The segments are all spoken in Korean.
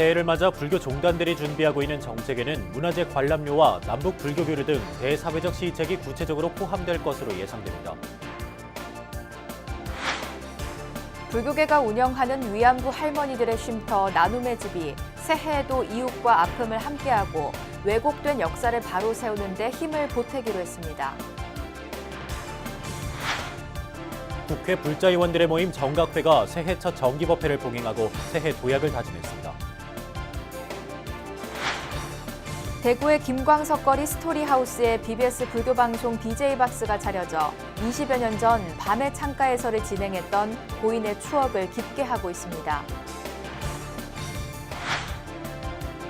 새해를 맞아 불교 종단들이 준비하고 있는 정책에는 문화재 관람료와 남북 불교 교류 등 대사회적 시책이 구체적으로 포함될 것으로 예상됩니다. 불교계가 운영하는 위안부 할머니들의 쉼터 나눔의 집이 새해에도 이웃과 아픔을 함께하고 왜곡된 역사를 바로 세우는 데 힘을 보태기로 했습니다. 국회 불자의원들의 모임 정각회가 새해 첫 정기법회를 봉행하고 새해 도약을 다짐했습니다. 대구의 김광석 거리 스토리하우스에 BBS 불교방송 DJ박스가 차려져 20여 년 전 밤의 창가에서를 진행했던 고인의 추억을 깊게 하고 있습니다.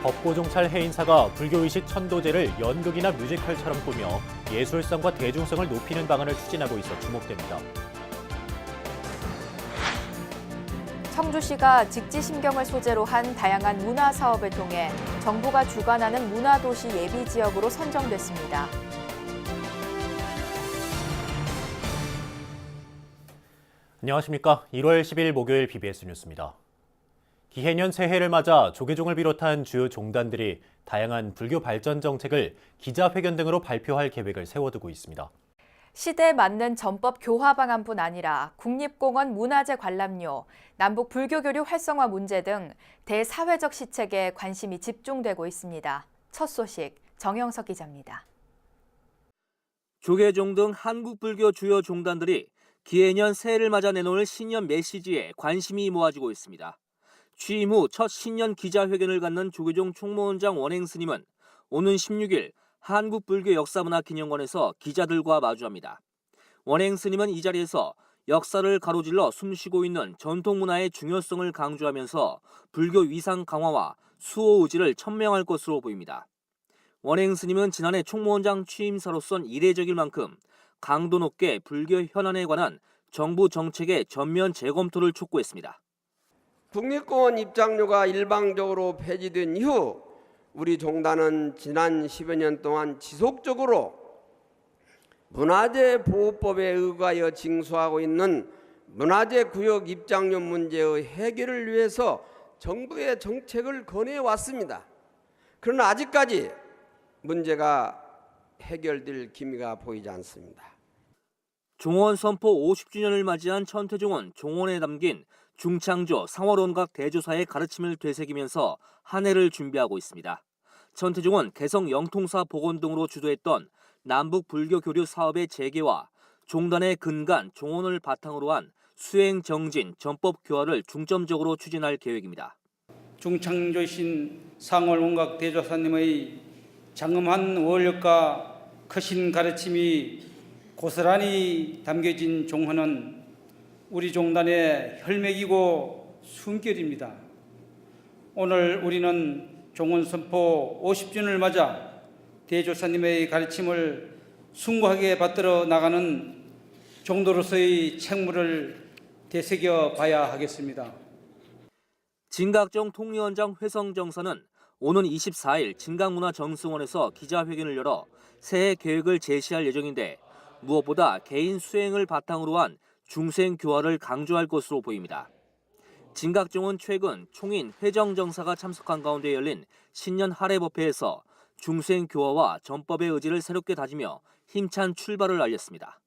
법고종찰 해인사가 불교의식 천도제를 연극이나 뮤지컬처럼 꾸며 예술성과 대중성을 높이는 방안을 추진하고 있어 주목됩니다. 청주시가 직지심경을 소재로 한 다양한 문화 사업을 통해 정부가 주관하는 문화도시 예비지역으로 선정됐습니다. 안녕하십니까. 1월 10일 목요일 BBS 뉴스입니다. 기해년 새해를 맞아 조계종을 비롯한 주요 종단들이 다양한 불교 발전 정책을 기자회견 등으로 발표할 계획을 세워두고 있습니다. 시대에 맞는 전법 교화 방안뿐 아니라 국립공원 문화재 관람료, 남북 불교 교류 활성화 문제 등 대사회적 시책에 관심이 집중되고 있습니다. 첫 소식 정영석 기자입니다. 조계종 등 한국 불교 주요 종단들이 기해년 새해를 맞아 내놓을 신년 메시지에 관심이 모아지고 있습니다. 취임 후 첫 신년 기자회견을 갖는 조계종 총무원장 원행 스님은 오는 16일 한국불교역사문화기념관에서 기자들과 마주합니다. 원행 스님은 이 자리에서 역사를 가로질러 숨쉬고 있는 전통문화의 중요성을 강조하면서 불교 위상 강화와 수호 의지를 천명할 것으로 보입니다. 원행 스님은 지난해 총무원장 취임사로선 이례적일 만큼 강도 높게 불교 현안에 관한 정부 정책의 전면 재검토를 촉구했습니다. 국립공원 입장료가 일방적으로 폐지된 이후 우리 종단은 지난 10여 년 동안 지속적으로 문화재 보호법에 의거하여 징수하고 있는 문화재 구역 입장료 문제의 해결을 위해서 정부의 정책을 건해왔습니다. 그러나 아직까지 문제가 해결될 기미가 보이지 않습니다. 종원 선포 50주년을 맞이한 천태종은 종원에 담긴 중창조 상월원각 대조사의 가르침을 되새기면서 한 해를 준비하고 있습니다. 천태종은 개성 영통사 복원 등으로 주도했던 남북 불교 교류 사업의 재개와 종단의 근간 종원을 바탕으로 한 수행 정진 전법 교화를 중점적으로 추진할 계획입니다. 중창조신 상월원각 대조사님의 장엄한 원력과 크신 가르침이 고스란히 담겨진 종헌은 우리 종단의 혈맥이고 숨결입니다. 오늘 우리는 종원 선포 50주년을 맞아 대조사님의 가르침을 숭고하게 받들어 나가는 종도로서의 책무를 되새겨 봐야 하겠습니다. 진각정 통위원장 회성정사는 오는 24일 진각문화정승원에서 기자회견을 열어 새해 계획을 제시할 예정인데 무엇보다 개인 수행을 바탕으로 한 중생 교화를 강조할 것으로 보입니다. 진각종은 최근 총인 회정정사가 참석한 가운데 열린 신년 할애법회에서 중생 교화와 전법의 의지를 새롭게 다지며 힘찬 출발을 알렸습니다.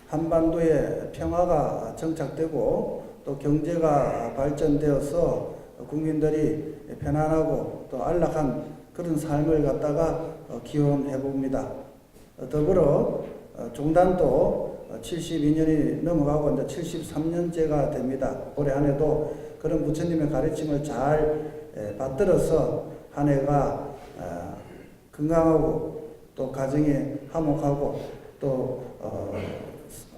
한반도에 평화가 정착되고 또 경제가 발전되어서 국민들이 편안하고 또 안락한 그런 삶을 갖다가 기원해 봅니다. 더불어 종단도 72년이 넘어가고 이제 73년째가 됩니다. 올해 한 해도 그런 부처님의 가르침을 잘 받들어서 한 해가 건강하고 또 가정이 화목하고 또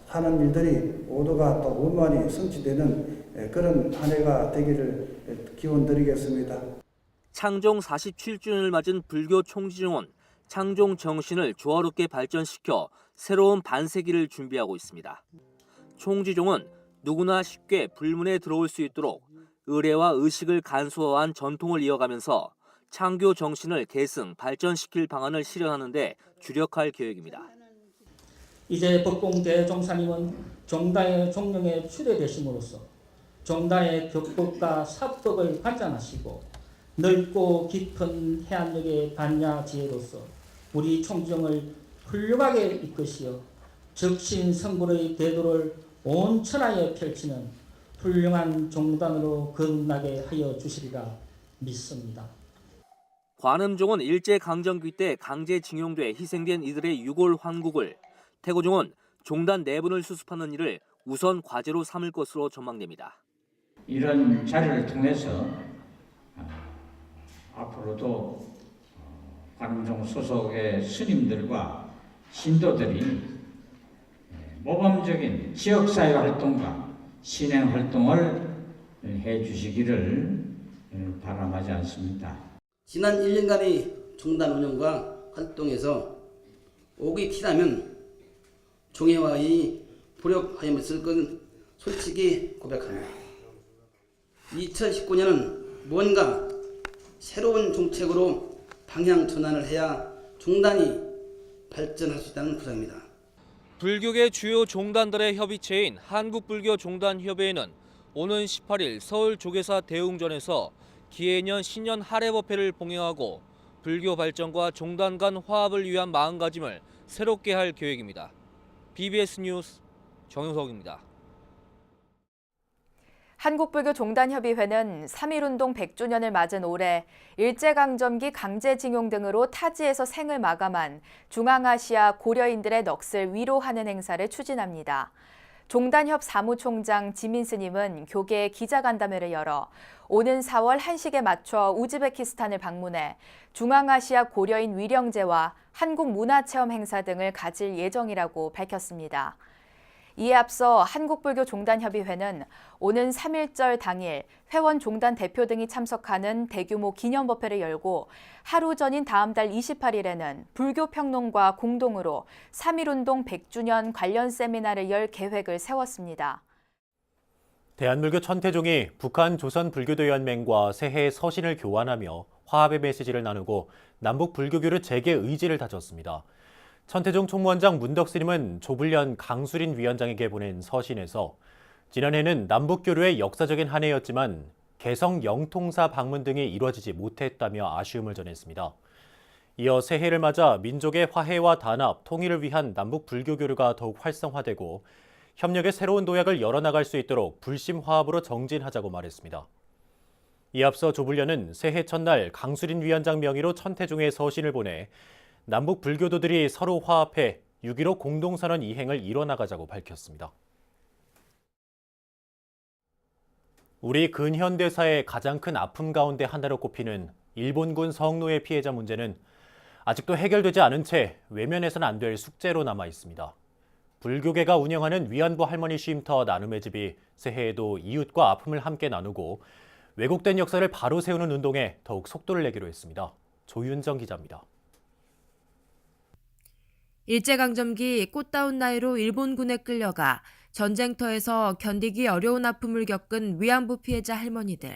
하는 일들이 모두가 또 원만히 성취되는 그런 한 해가 되기를 기원드리겠습니다. 창종 47주년을 맞은 불교 총지종은 창종 정신을 조화롭게 발전시켜 새로운 반세기를 준비하고 있습니다. 총지종은 누구나 쉽게 불문에 들어올 수 있도록 의례와 의식을 간소화한 전통을 이어가면서 창교 정신을 계승, 발전시킬 방안을 실현하는 데 주력할 계획입니다. 이제 법공대 종사님은 종단의 종령에 출애되심으로써 종단의 격법과 사법을 관장하시고 넓고 깊은 해안역의 반야지혜로서 우리 총정을 훌륭하게 이끄시어 적신성불의 대도를 온 천하에 펼치는 훌륭한 종단으로 거듭나게 하여 주시리라 믿습니다. 관음종은 일제강점기 때 강제징용돼 희생된 이들의 유골 환국을 태고종은 종단 내분을 수습하는 일을 우선 과제로 삼을 것으로 전망됩니다. 이런 자리를 통해서 앞으로도 관음종 소속의 스님들과 신도들이 모범적인 지역사회 활동과 신행 활동을 해주시기를 바람하지 않습니다. 지난 1년간의 종단 운영과 활동에서 옥이 티나면 종회와의 불협화음을 건 솔직히 고백합니다. 2019년은 뭔가 새로운 정책으로 방향 전환을 해야 종단이 발전할 수 있다는 구상입니다. 불교계 주요 종단들의 협의체인 한국불교종단협의회는 오는 18일 서울 조계사 대웅전에서 기해년 신년 할애법회를 봉행하고 불교 발전과 종단 간 화합을 위한 마음가짐을 새롭게 할 계획입니다. BBS 뉴스 정용석입니다. 한국불교종단협의회는 3.1운동 100주년을 맞은 올해 일제강점기 강제징용 등으로 타지에서 생을 마감한 중앙아시아 고려인들의 넋을 위로하는 행사를 추진합니다. 종단협 사무총장 지민 스님은 교계 기자간담회를 열어 오는 4월 한식에 맞춰 우즈베키스탄을 방문해 중앙아시아 고려인 위령제와 한국 문화체험 행사 등을 가질 예정이라고 밝혔습니다. 이에 앞서 한국불교종단협의회는 오는 3.1절 당일 회원 종단 대표 등이 참석하는 대규모 기념법회를 열고 하루 전인 다음 달 28일에는 불교평론과 공동으로 3.1운동 100주년 관련 세미나를 열 계획을 세웠습니다. 대한불교 천태종이 북한 조선불교도연맹과 새해 서신을 교환하며 화합의 메시지를 나누고 남북 불교교류 재개 의지를 다졌습니다. 천태종 총무원장 문덕 스님은 조불련 강수린 위원장에게 보낸 서신에서 지난해는 남북교류의 역사적인 한 해였지만 개성 영통사 방문 등이 이루어지지 못했다며 아쉬움을 전했습니다. 이어 새해를 맞아 민족의 화해와 단합, 통일을 위한 남북 불교교류가 더욱 활성화되고 협력의 새로운 도약을 열어나갈 수 있도록 불심 화합으로 정진하자고 말했습니다. 이에 앞서 조불련은 새해 첫날 강수린 위원장 명의로 천태종의 서신을 보내 남북 불교도들이 서로 화합해 6.15 공동선언 이행을 이뤄나가자고 밝혔습니다. 우리 근현대사의 가장 큰 아픔 가운데 하나로 꼽히는 일본군 성노예 피해자 문제는 아직도 해결되지 않은 채 외면해서는 안 될 숙제로 남아 있습니다. 불교계가 운영하는 위안부 할머니 쉼터 나눔의 집이 새해에도 이웃과 아픔을 함께 나누고 왜곡된 역사를 바로 세우는 운동에 더욱 속도를 내기로 했습니다. 조윤정 기자입니다. 일제강점기 꽃다운 나이로 일본군에 끌려가 전쟁터에서 견디기 어려운 아픔을 겪은 위안부 피해자 할머니들.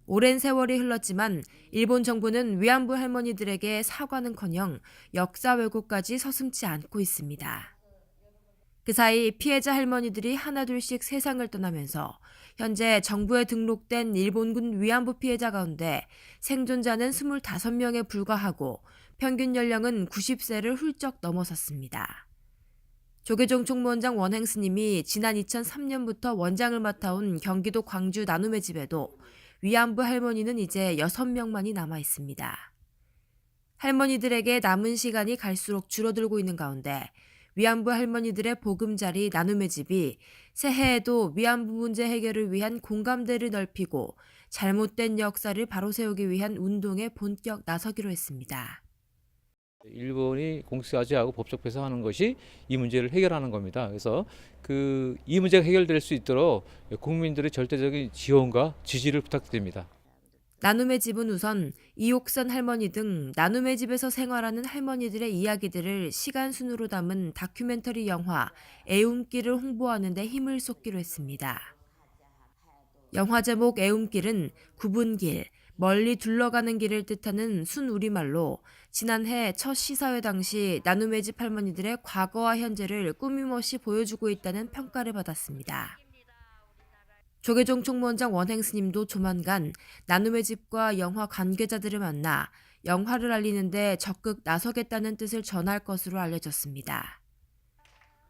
오랜 세월이 흘렀지만 일본 정부는 위안부 할머니들에게 사과는커녕 역사 왜곡까지 서슴지 않고 있습니다. 그 사이 피해자 할머니들이 하나둘씩 세상을 떠나면서 현재 정부에 등록된 일본군 위안부 피해자 가운데 생존자는 25명에 불과하고 평균 연령은 90세를 훌쩍 넘어섰습니다. 조계종 총무원장 원행 스님이 지난 2003년부터 원장을 맡아온 경기도 광주 나눔의 집에도 위안부 할머니는 이제 6명만이 남아 있습니다. 할머니들에게 남은 시간이 갈수록 줄어들고 있는 가운데 위안부 할머니들의 보금자리 나눔의 집이 새해에도 위안부 문제 해결을 위한 공감대를 넓히고 잘못된 역사를 바로 세우기 위한 운동에 본격 나서기로 했습니다. 일본이 공수화제하고 법적 배상하는 것이 이 문제를 해결하는 겁니다. 그래서 이 문제가 해결될 수 있도록 국민들의 절대적인 지원과 지지를 부탁드립니다. 나눔의 집은 우선 이옥선 할머니 등 나눔의 집에서 생활하는 할머니들의 이야기들을 시간 순으로 담은 다큐멘터리 영화 애움길을 홍보하는 데 힘을 쏟기로 했습니다. 영화 제목 애움길은 굽은 길, 멀리 둘러가는 길을 뜻하는 순우리말로 지난해 첫 시사회 당시 나눔의 집 할머니들의 과거와 현재를 꾸밈없이 보여주고 있다는 평가를 받았습니다. 조계종 총무원장 원행 스님도 조만간 나눔의 집과 영화 관계자들을 만나 영화를 알리는데 적극 나서겠다는 뜻을 전할 것으로 알려졌습니다.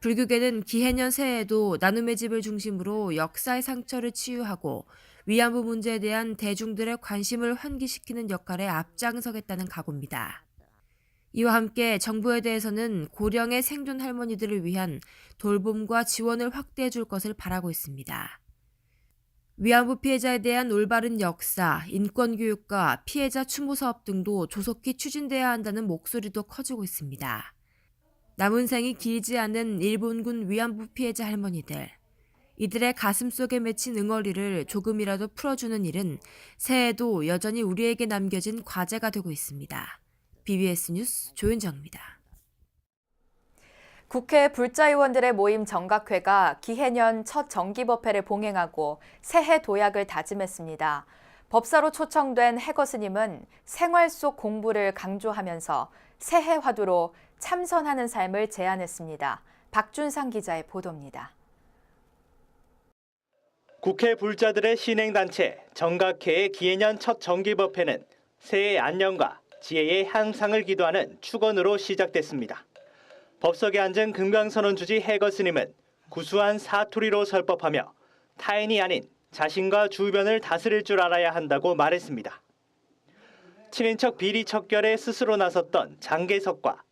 불교계는 기해년 새해에도 나눔의 집을 중심으로 역사의 상처를 치유하고 위안부 문제에 대한 대중들의 관심을 환기시키는 역할에 앞장서겠다는 각오입니다. 이와 함께 정부에 대해서는 고령의 생존 할머니들을 위한 돌봄과 지원을 확대해 줄 것을 바라고 있습니다. 위안부 피해자에 대한 올바른 역사, 인권교육과 피해자 추모 사업 등도 조속히 추진돼야 한다는 목소리도 커지고 있습니다. 남은 생이 길지 않은 일본군 위안부 피해자 할머니들. 이들의 가슴 속에 맺힌 응어리를 조금이라도 풀어주는 일은 새해에도 여전히 우리에게 남겨진 과제가 되고 있습니다. BBS 뉴스 조윤정입니다. 국회 불자의원들의 모임 정각회가 기해년 첫 정기법회를 봉행하고 새해 도약을 다짐했습니다. 법사로 초청된 해거 스님은 생활 속 공부를 강조하면서 새해 화두로 참선하는 삶을 제안했습니다. 박준상 기자의 보도입니다. 국회 불자들의 신행단체 정각회의 기해년 첫 정기법회는 새해 안녕과 지혜의 향상을 기도하는 축원으로 시작됐습니다. 법석에 앉은 금강선원 주지 해거 스님은 구수한 사투리로 설법하며 타인이 아닌 자신과 주변을 다스릴 줄 알아야 한다고 말했습니다. 친인척 비리 척결에 스스로 나섰던 장계석과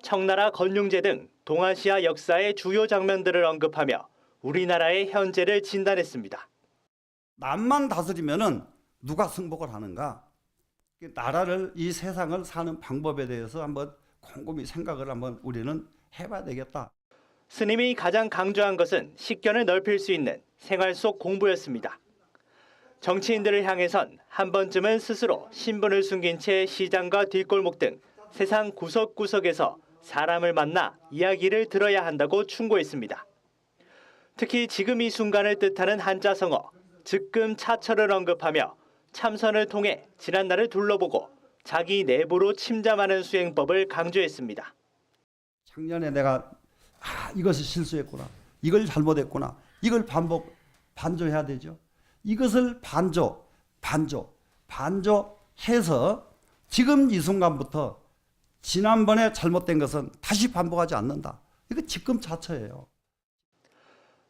청나라 건륭제 등 동아시아 역사의 주요 장면들을 언급하며 우리나라의 현재를 진단했습니다. 남만 다스리면은 누가 승복을 하는가? 나라를 이 세상을 사는 방법에 대해서 한번 곰곰이 생각을 한번 우리는 해봐야 되겠다. 스님이 가장 강조한 것은 식견을 넓힐 수 있는 생활 속 공부였습니다. 정치인들을 향해선 한 번쯤은 스스로 신분을 숨긴 채 시장과 뒷골목 등 세상 구석구석에서 사람을 만나 이야기를 들어야 한다고 충고했습니다. 특히 지금 이 순간을 뜻하는 한자성어 즉금 차철을 언급하며 참선을 통해 지난날을 둘러보고 자기 내부로 침잠하는 수행법을 강조했습니다. 작년에 내가 이것을 실수했구나, 이걸 잘못했구나, 이걸 반조해야 되죠. 이것을 반조해서 지금 이 순간부터 지난번에 잘못된 것은 다시 반복하지 않는다. 이거 직금차처예요.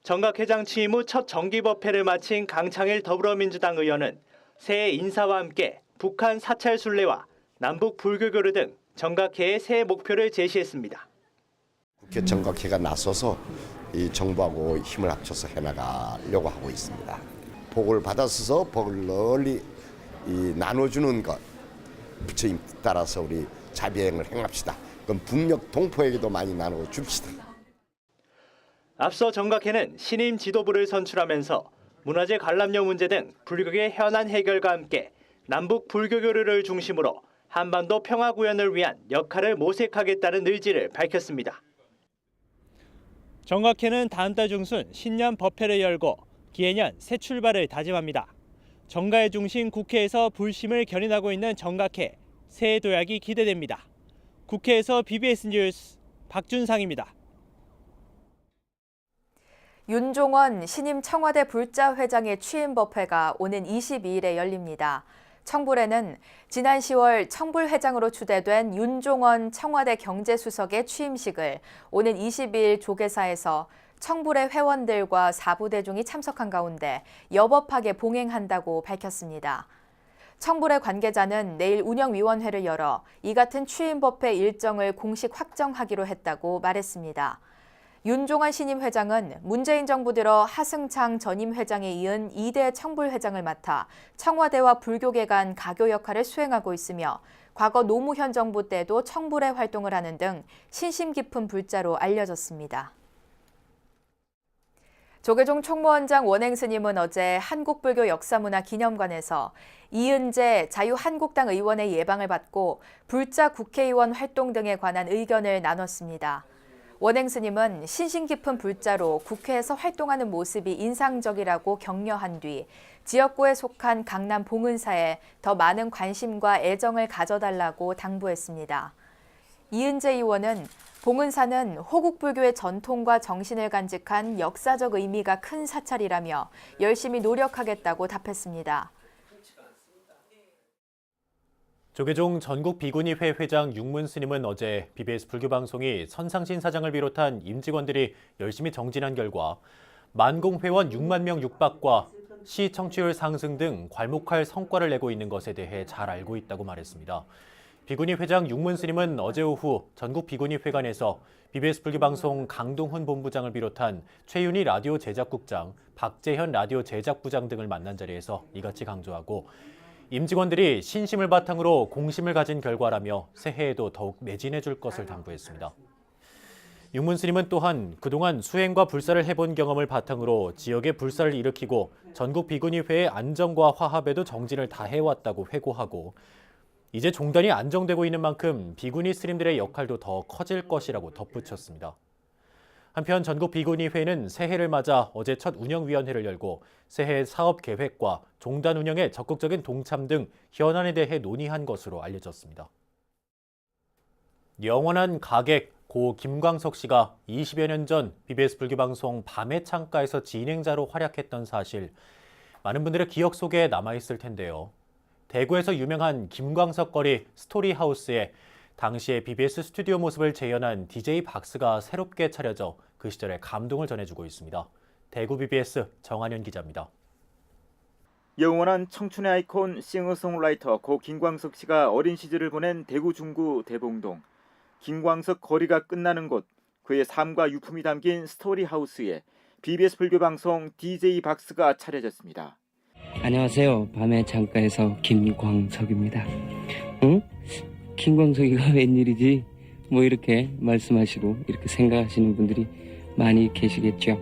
정각회장 취임 후 첫 정기법회를 마친 강창일 더불어민주당 의원은 새해 인사와 함께 북한 사찰 순례와 남북 불교교류 등 정각회의 새해 목표를 제시했습니다. 국회 정각회가 나서서 이 정부하고 힘을 합쳐서 해나가려고 하고 있습니다. 복을 받아서 복을 널리 나눠주는 것, 부처님 따라서 우리 자비행을 행합시다. 그럼 북녘 동포에게도 많이 나누어 줍시다. 앞서 정각회는 신임 지도부를 선출하면서 문화재 관람료 문제 등 불교계 현안 해결과 함께 남북 불교교류를 중심으로 한반도 평화 구현을 위한 역할을 모색하겠다는 의지를 밝혔습니다. 정각회는 다음 달 중순 신년 법회를 열고 기해년 새 출발을 다짐합니다. 정가의 중심 국회에서 불심을 견인하고 있는 정각회, 새해 도약이 기대됩니다. 국회에서 BBS 뉴스 박준상입니다. 윤종원 신임 청와대 불자회장의 취임 법회가 오는 22일에 열립니다. 청불회는 지난 10월 청불회장으로 추대된 윤종원 청와대 경제수석의 취임식을 오는 22일 조계사에서 청불회 회원들과 사부대중이 참석한 가운데 여법하게 봉행한다고 밝혔습니다. 청불회 관계자는 내일 운영위원회를 열어 이 같은 취임법회 일정을 공식 확정하기로 했다고 말했습니다. 윤종원 신임 회장은 문재인 정부 들어 하승창 전임 회장에 이은 2대 청불회장을 맡아 청와대와 불교계 간 가교 역할을 수행하고 있으며 과거 노무현 정부 때도 청불회 활동을 하는 등 신심 깊은 불자로 알려졌습니다. 조계종 총무원장 원행 스님은 어제 한국불교 역사문화기념관에서 이은재 자유한국당 의원의 예방을 받고 불자 국회의원 활동 등에 관한 의견을 나눴습니다. 원행 스님은 신심 깊은 불자로 국회에서 활동하는 모습이 인상적이라고 격려한 뒤 지역구에 속한 강남 봉은사에 더 많은 관심과 애정을 가져달라고 당부했습니다. 이은재 의원은 봉은사는 호국불교의 전통과 정신을 간직한 역사적 의미가 큰 사찰이라며 열심히 노력하겠다고 답했습니다. 조계종 전국비구니회 회장 육문 스님은 어제 BBS 불교방송이 선상신 사장을 비롯한 임직원들이 열심히 정진한 결과 만공회원 6만 명 육박과 시 청취율 상승 등 괄목할 성과를 내고 있는 것에 대해 잘 알고 있다고 말했습니다. 비구니 회장 육문 스님은 어제 오후 전국비구니회관에서 BBS 불교방송 강동훈 본부장을 비롯한 최윤희 라디오 제작국장, 박재현 라디오 제작부장 등을 만난 자리에서 이같이 강조하고 임직원들이 신심을 바탕으로 공심을 가진 결과라며 새해에도 더욱 매진해 줄 것을 당부했습니다. 육문 스님은 또한 그동안 수행과 불사를 해본 경험을 바탕으로 지역의 불사를 일으키고 전국 비구니회의 안정과 화합에도 정진을 다해왔다고 회고하고 이제 종단이 안정되고 있는 만큼 비구니 스님들의 역할도 더 커질 것이라고 덧붙였습니다. 한편 전국 비구니회는 새해를 맞아 어제 첫 운영위원회를 열고 새해 사업 계획과 종단 운영에 적극적인 동참 등 현안에 대해 논의한 것으로 알려졌습니다. 영원한 가객 고 김광석 씨가 20여 년 전 BBS 불교방송 밤의 창가에서 진행자로 활약했던 사실 많은 분들의 기억 속에 남아있을 텐데요. 대구에서 유명한 김광석 거리 스토리하우스에 당시의 BBS 스튜디오 모습을 재현한 DJ 박스가 새롭게 차려져 그 시절의 감동을 전해주고 있습니다. 대구 BBS 정한현 기자입니다. 영원한 청춘의 아이콘 싱어송라이터 고 김광석 씨가 어린 시절을 보낸 대구 중구 대봉동. 김광석 거리가 끝나는 곳, 그의 삶과 유품이 담긴 스토리하우스에 BBS 불교방송 DJ 박스가 차려졌습니다. 안녕하세요. 밤의 창가에서 김광석입니다. 응? 김광석이가 웬일이지? 뭐 이렇게 말씀하시고 이렇게 생각하시는 분들이 많이 계시겠죠.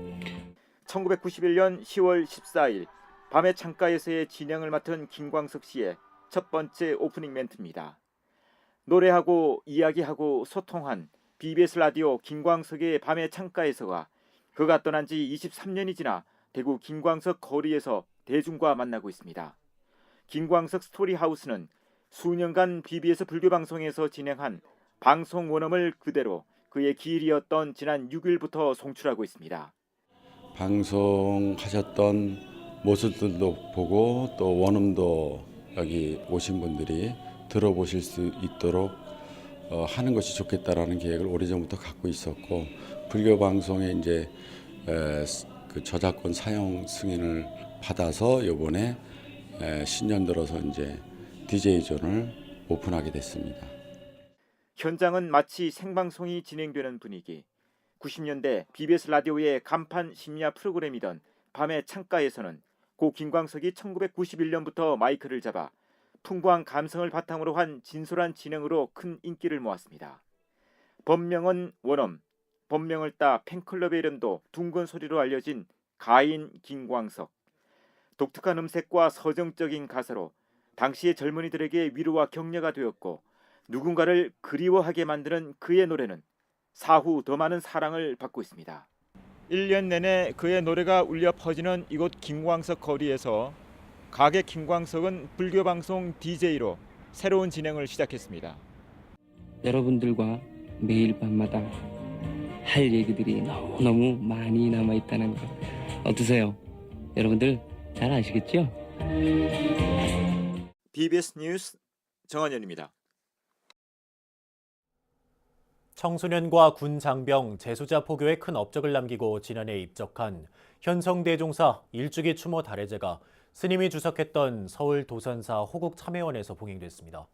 1991년 10월 14일 밤의 창가에서의 진행을 맡은 김광석 씨의 첫 번째 오프닝 멘트입니다. 노래하고 이야기하고 소통한 BBS 라디오 김광석의 밤의 창가에서가 그가 떠난 지 23년이 지나 대구 김광석 거리에서 대중과 만나고 있습니다. 김광석 스토리하우스는 수년간 BBS 불교방송에서 진행한 방송 원음을 그대로 그의 기일이었던 지난 6일부터 송출하고 있습니다. 방송하셨던 모습들도 보고 또 원음도 여기 오신 분들이 들어보실 수 있도록 하는 것이 좋겠다라는 계획을 오래전부터 갖고 있었고 불교 방송에 이제 그 저작권 사용 승인을 받아서 이번에 신년 들어서 이제 DJ 존을 오픈하게 됐습니다. 현장은 마치 생방송이 진행되는 분위기. 90년대 BBS 라디오의 간판 심야 프로그램이던 밤의 창가에서는 고 김광석이 1991년부터 마이크를 잡아 풍부한 감성을 바탕으로 한 진솔한 진행으로 큰 인기를 모았습니다. 본명은 원엄, 본명을 따 팬클럽의 이름도 둥근 소리로 알려진 가인 김광석. 독특한 음색과 서정적인 가사로 당시의 젊은이들에게 위로와 격려가 되었고 누군가를 그리워하게 만드는 그의 노래는 사후 더 많은 사랑을 받고 있습니다. 1년 내내 그의 노래가 울려 퍼지는 이곳 김광석 거리에서 가객 김광석은 불교방송 DJ로 새로운 진행을 시작했습니다. 여러분들과 매일 밤마다 할 얘기들이 너무 많이 남아있다는 거 어떠세요? 여러분들 잘 아시겠죠? BBS 뉴스 정한현입니다. 청소년과 군 장병, 재소자 포교에 큰 업적을 남기고 지난해 입적한 현성대종사 일주기 추모 달해제가 스님이 주석했던 서울 도선사 호국참회원에서 봉행됐습니다.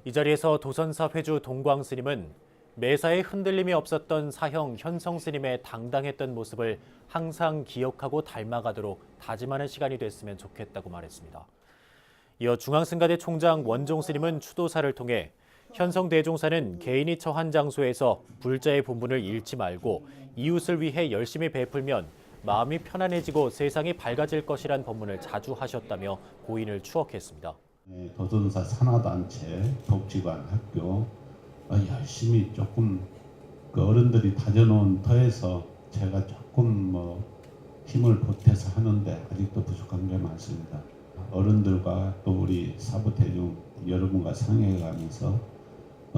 이 자리에서 도선사 회주 동광 스님은 매사에 흔들림이 없었던 사형 현성 스님의 당당했던 모습을 항상 기억하고 닮아가도록 다짐하는 시간이 됐으면 좋겠다고 말했습니다. 이어 중앙승가대 총장 원종 스님은 추도사를 통해 현성대종사는 개인이 처한 장소에서 불자의 본분을 잃지 말고 이웃을 위해 열심히 베풀면 마음이 편안해지고 세상이 밝아질 것이란 법문을 자주 하셨다며 고인을 추억했습니다. 도전사 산하단체, 복지관, 학교 열심히 조금 그 어른들이 다져놓은 터에서 제가 조금 힘을 보태서 하는데 아직도 부족한 게 많습니다. 어른들과 또 우리 사부대중 여러분과 상의해가면서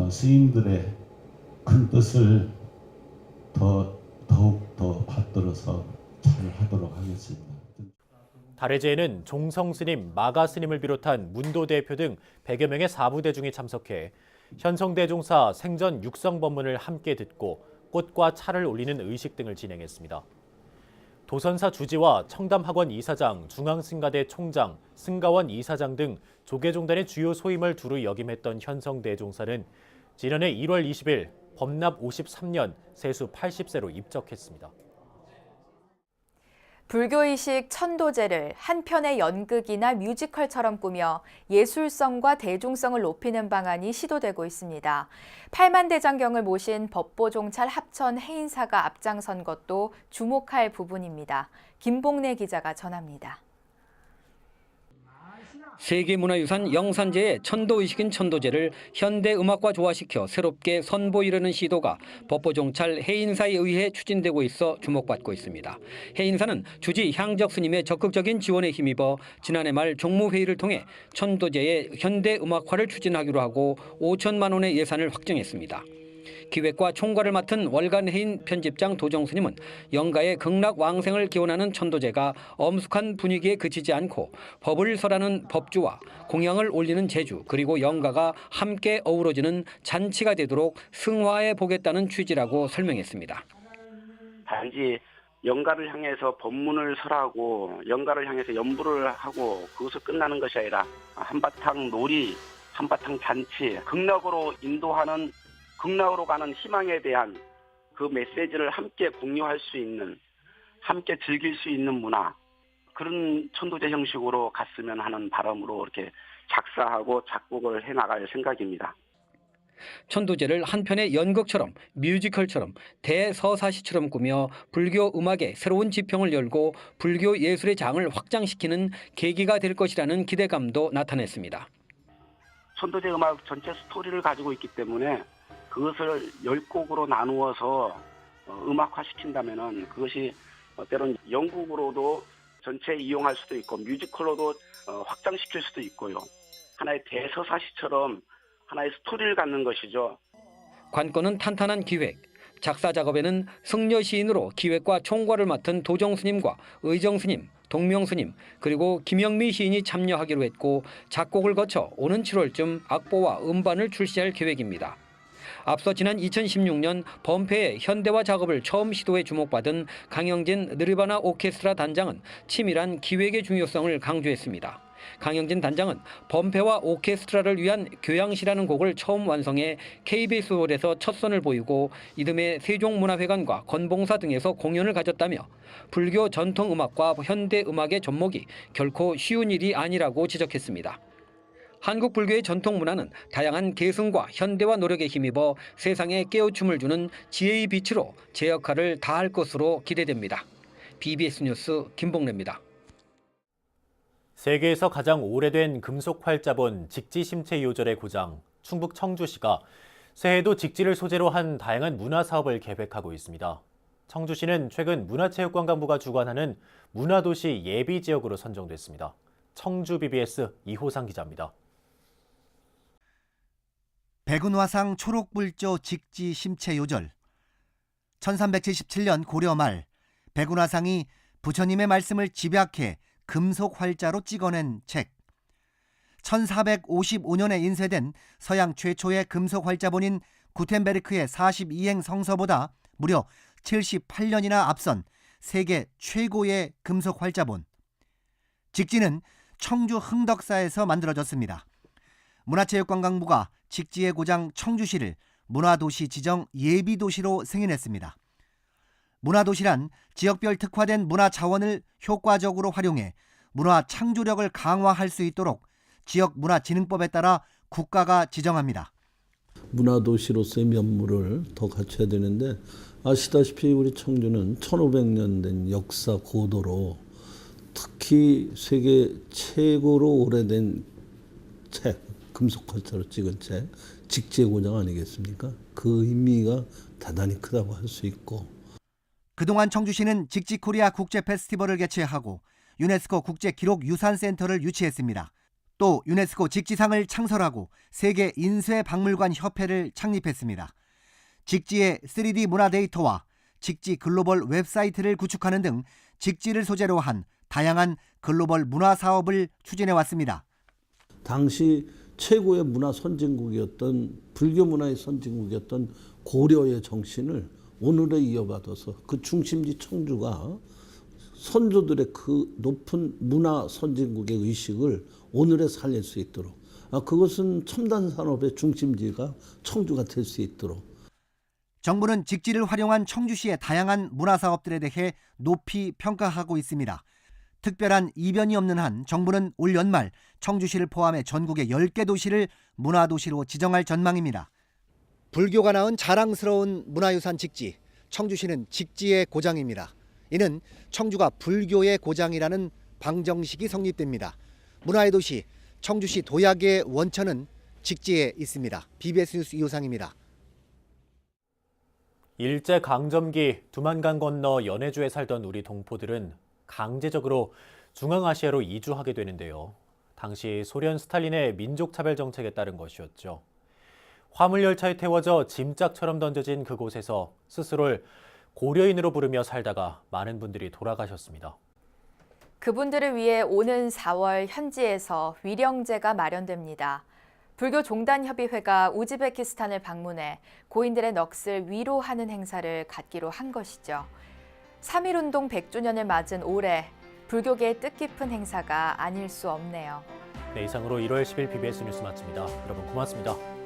스님들의 큰 뜻을 더욱 더 받들어서 잘 하도록 하겠습니다. 달해제에는 종성 스님, 마가 스님을 비롯한 문도 대표 등 100여 명의 사부대중이 참석해 현성대종사 생전 육성법문을 함께 듣고 꽃과 차를 올리는 의식 등을 진행했습니다. 도선사 주지와 청담학원 이사장, 중앙승가대 총장, 승가원 이사장 등 조계종단의 주요 소임을 두루 역임했던 현성대종사는 지난해 1월 20일 법납 53년 세수 80세로 입적했습니다. 불교의식 천도제를 한편의 연극이나 뮤지컬처럼 꾸며 예술성과 대중성을 높이는 방안이 시도되고 있습니다. 8만대장경을 모신 법보종찰 합천 해인사가 앞장선 것도 주목할 부분입니다. 김봉래 기자가 전합니다. 세계문화유산 영산제의 천도의식인 천도제를 현대음악과 조화시켜 새롭게 선보이려는 시도가 법보종찰 해인사에 의해 추진되고 있어 주목받고 있습니다. 해인사는 주지 향적 스님의 적극적인 지원에 힘입어 지난해 말 종무회의를 통해 천도제의 현대음악화를 추진하기로 하고 5천만 원의 예산을 확정했습니다. 기획과 총괄을 맡은 월간 해인 편집장 도정 스님은 영가의 극락 왕생을 기원하는 천도제가 엄숙한 분위기에 그치지 않고 법을 설하는 법주와 공양을 올리는 제주 그리고 영가가 함께 어우러지는 잔치가 되도록 승화해 보겠다는 취지라고 설명했습니다. 단지 영가를 향해서 법문을 설하고 영가를 향해서 연부를 하고 그것을 끝나는 것이 아니라 한바탕 놀이, 한바탕 잔치, 극락으로 인도하는 극락으로 가는 희망에 대한 그 메시지를 함께 공유할 수 있는, 함께 즐길 수 있는 문화, 그런 천도제 형식으로 갔으면 하는 바람으로 이렇게 작사하고 작곡을 해나갈 생각입니다. 천도제를 한편의 연극처럼 뮤지컬처럼 대서사시처럼 꾸며 불교 음악의 새로운 지평을 열고 불교 예술의 장을 확장시키는 계기가 될 것이라는 기대감도 나타냈습니다. 천도제 음악 전체 스토리를 가지고 있기 때문에 그것을 10곡으로 나누어서 음악화시킨다면은 그것이 때론 연극으로도 전체 이용할 수도 있고 뮤지컬로도 확장시킬 수도 있고요. 하나의 대서사시처럼 하나의 스토리를 갖는 것이죠. 관건은 탄탄한 기획. 작사 작업에는 승려 시인으로 기획과 총괄을 맡은 도정 스님과 의정 스님, 동명 스님 그리고 김영미 시인이 참여하기로 했고 작곡을 거쳐 오는 7월쯤 악보와 음반을 출시할 계획입니다. 앞서 지난 2016년 범페의 현대화 작업을 처음 시도해 주목받은 강영진 느르바나 오케스트라 단장은 치밀한 기획의 중요성을 강조했습니다. 강영진 단장은 범페와 오케스트라를 위한 교양시라는 곡을 처음 완성해 KBS 홀에서 첫 선을 보이고 이듬해 세종문화회관과 건봉사 등에서 공연을 가졌다며 불교 전통음악과 현대음악의 접목이 결코 쉬운 일이 아니라고 지적했습니다. 한국 불교의 전통 문화는 다양한 계승과 현대화 노력에 힘입어 세상에 깨우침을 주는 지혜의 빛으로 제 역할을 다할 것으로 기대됩니다. BBS 뉴스 김봉래입니다. 세계에서 가장 오래된 금속 활자본 직지심체 요절의 고장 충북 청주시가 새해에도 직지를 소재로 한 다양한 문화 사업을 계획하고 있습니다. 청주시는 최근 문화체육관광부가 주관하는 문화도시 예비지역으로 선정됐습니다. 청주 BBS 이호상 기자입니다. 백운화상 초록불조 직지심체요절. 1377년 고려 말 백운화상이 부처님의 말씀을 집약해 금속 활자로 찍어낸 책. 1455년에 인쇄된 서양 최초의 금속 활자본인 구텐베르크의 42행 성서보다 무려 78년이나 앞선 세계 최고의 금속 활자본. 직지는 청주 흥덕사에서 만들어졌습니다. 문화체육관광부가 직지의 고장 청주시를 문화도시 지정 예비도시로 승인했습니다. 문화도시란 지역별 특화된 문화 자원을 효과적으로 활용해 문화 창조력을 강화할 수 있도록 지역문화진흥법에 따라 국가가 지정합니다. 문화도시로서의 면모를 더 갖춰야 되는데 아시다시피 우리 청주는 1500년 된 역사 고도로 특히 세계 최고로 오래된 책, 금속활자로 찍은 책, 직지의 고장 아니겠습니까? 그 의미가 대단히 크다고 할 수 있고. 그동안 청주시는 직지코리아 국제 페스티벌을 개최하고 유네스코 국제기록유산센터를 유치했습니다. 또 유네스코 직지상을 창설하고 세계 인쇄박물관 협회를 창립했습니다. 직지의 3D 문화 데이터와 직지 글로벌 웹사이트를 구축하는 등 직지를 소재로 한 다양한 글로벌 문화 사업을 추진해 왔습니다. 당시 최고의 문화 선진국이었던 불교 문화의 선진국이었던 고려의 정신을 오늘에 이어받아서 그 중심지 청주가 선조들의 그 높은 문화 선진국의 의식을 오늘에 살릴 수 있도록 그것은 첨단 산업의 중심지가 청주가 될 수 있도록 정부는 직지를 활용한 청주시의 다양한 문화 사업들에 대해 높이 평가하고 있습니다. 특별한 이변이 없는 한 정부는 올 연말 청주시를 포함해 전국의 10개 도시를 문화도시로 지정할 전망입니다. 불교가 낳은 자랑스러운 문화유산 직지, 청주시는 직지의 고장입니다. 이는 청주가 불교의 고장이라는 방정식이 성립됩니다. 문화의 도시, 청주시 도약의 원천은 직지에 있습니다. BBS 뉴스 이호상입니다. 일제강점기 두만강 건너 연해주에 살던 우리 동포들은 강제적으로 중앙아시아로 이주하게 되는데요. 당시 소련 스탈린의 민족차별 정책에 따른 것이었죠. 화물열차에 태워져 짐짝처럼 던져진 그곳에서 스스로를 고려인으로 부르며 살다가 많은 분들이 돌아가셨습니다. 그분들을 위해 오는 4월 현지에서 위령제가 마련됩니다. 불교종단협의회가 우즈베키스탄을 방문해 고인들의 넋을 위로하는 행사를 갖기로 한 것이죠. 3.1운동 100주년을 맞은 올해 불교계의 뜻깊은 행사가 아닐 수 없네요. 네, 이상으로 1월 10일 BBS 뉴스 마칩니다. 여러분 고맙습니다.